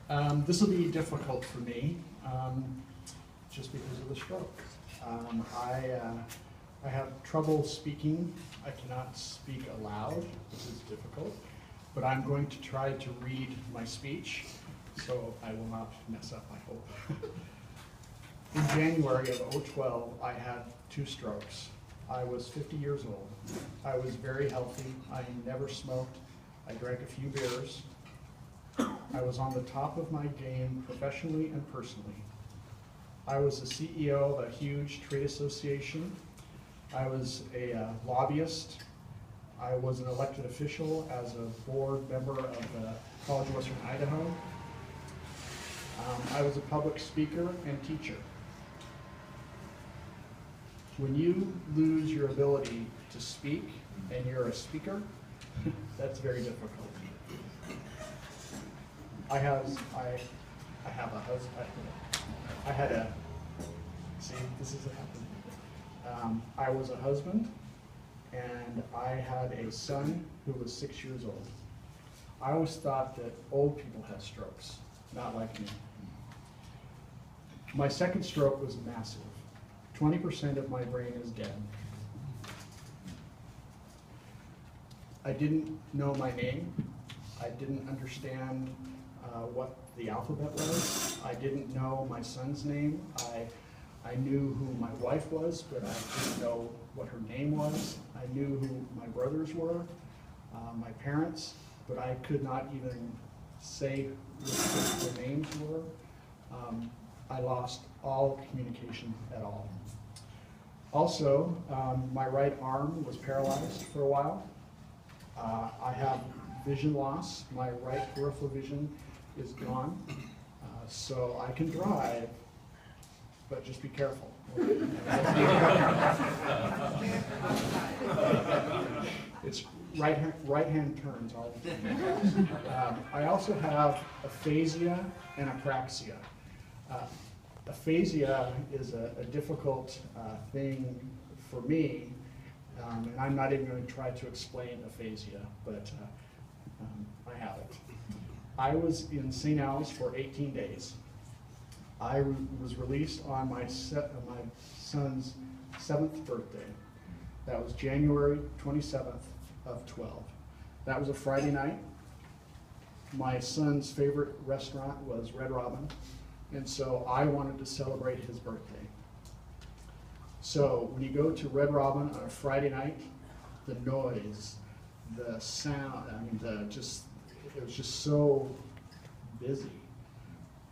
This will be difficult for me, just because of the stroke. I have trouble speaking. I cannot speak aloud, which is difficult, but I'm going to try to read my speech, so I will not mess up, I hope. In January of 2012, I had 2 strokes. I was 50 years old. I was very healthy. I never smoked. I drank a few beers. I was on the top of my game professionally and personally. I was the CEO of a huge trade association. I was a lobbyist. I was an elected official as a board member of the College of Western Idaho. I was a public speaker and teacher. When you lose your ability to speak and you're a speaker, that's very difficult. I have a husband. I had a, see, this is what happened. I was a husband, and I had a son who was 6 years old. I always thought that old people had strokes, not like me. My second stroke was massive. 20% of my brain is dead. I didn't know my name. I didn't understand what the alphabet was. I didn't know my son's name. I knew who my wife was, but I didn't know what her name was. I knew who my brothers were, my parents, but I could not even say what their names were. I lost all communication at all. Also, my right arm was paralyzed for a while. I have vision loss. My right peripheral vision is gone. So I can drive, but just be careful. It's right-hand turns all the time. I also have aphasia and apraxia. Aphasia is a difficult thing for me, and I'm not even going to try to explain aphasia, but I have it. I was in St. Al's for 18 days. I was released on my son's 7th birthday. That was January 27th of 12. That was a Friday night. My son's favorite restaurant was Red Robin, and so I wanted to celebrate his birthday. So when you go to Red Robin on a Friday night, the noise, the sound, I mean, it was just so busy.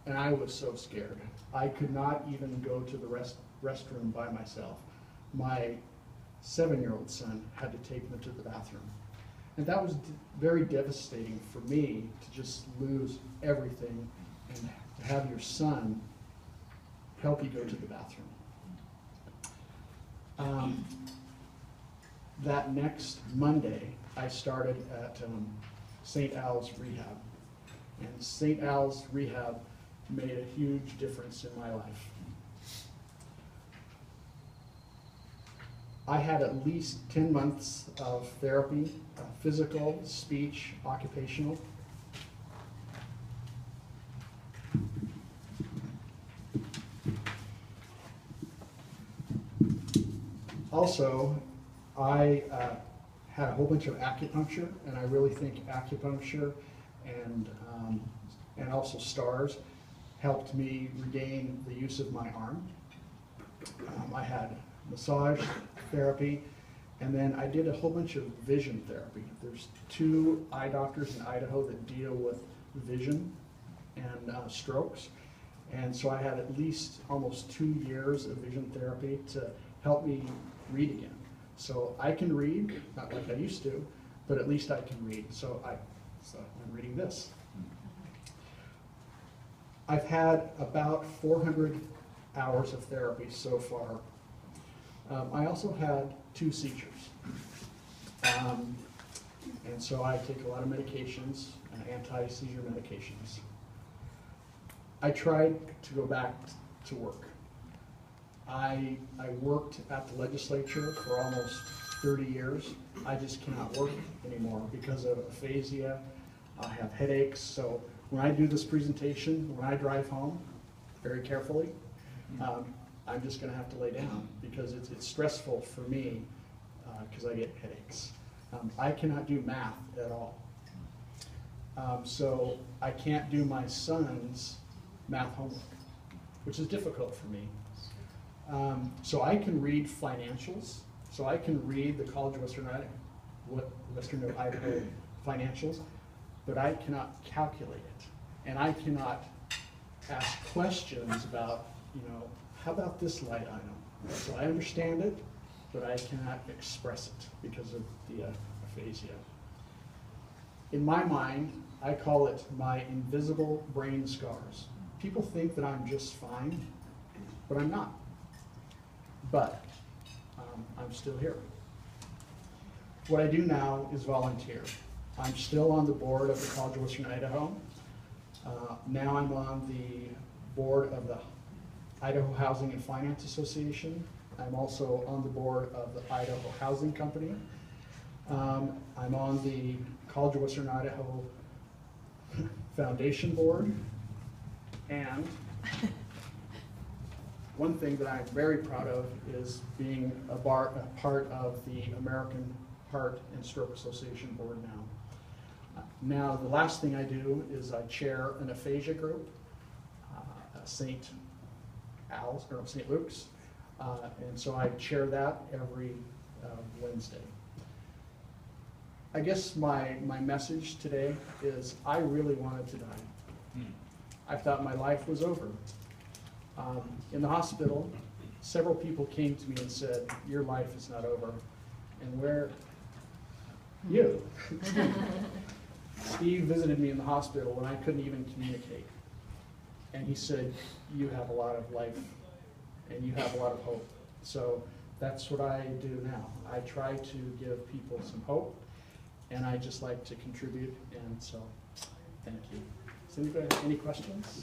And I was so scared. I could not even go to the restroom by myself. My 7-year-old son had to take me to the bathroom. And that was very devastating for me to just lose everything and to have your son help you go to the bathroom. That next Monday, I started at St. Al's Rehab. And St. Al's Rehab made a huge difference in my life. I had at least 10 months of therapy, physical, speech, occupational. Also, I had a whole bunch of acupuncture, and I really think acupuncture and also stars helped me regain the use of my arm. I had massage therapy, and then I did a whole bunch of vision therapy. There's 2 eye doctors in Idaho that deal with vision and strokes, and so I had at least almost 2 years of vision therapy to help me read again. So I can read, not like I used to, but at least I can read. So I'm reading this. I've had about 400 hours of therapy so far. I also had 2 seizures. And so I take a lot of medications, anti-seizure medications. I tried to go back to work. I worked at the legislature for almost 30 years. I just cannot work anymore because of aphasia. I have headaches, so when I do this presentation, when I drive home, very carefully, I'm just gonna have to lay down because it's stressful for me because I get headaches. I cannot do math at all. So I can't do my son's math homework, which is difficult for me. So I can read financials. So I can read the College of Western Idaho financials, but I cannot calculate it. And I cannot ask questions about, how about this light item? So I understand it, but I cannot express it because of the aphasia. In my mind, I call it my invisible brain scars. People think that I'm just fine, but I'm not. But I'm still here. What I do now is volunteer. I'm still on the board of the College of Western Idaho. Now I'm on the board of the Idaho Housing and Finance Association. I'm also on the board of the Idaho Housing Company. I'm on the College of Western Idaho Foundation Board. And one thing that I'm very proud of is being a part of the American Heart and Stroke Association board now. Now, the last thing I do is I chair an aphasia group, St. Luke's, and so I chair that every Wednesday. I guess my message today is I really wanted to die. I thought my life was over. In the hospital, several people came to me and said, your life is not over. And where? You. Steve visited me in the hospital when I couldn't even communicate. And he said, you have a lot of life and you have a lot of hope. So that's what I do now. I try to give people some hope, and I just like to contribute, and so thank you. Does anybody have any questions?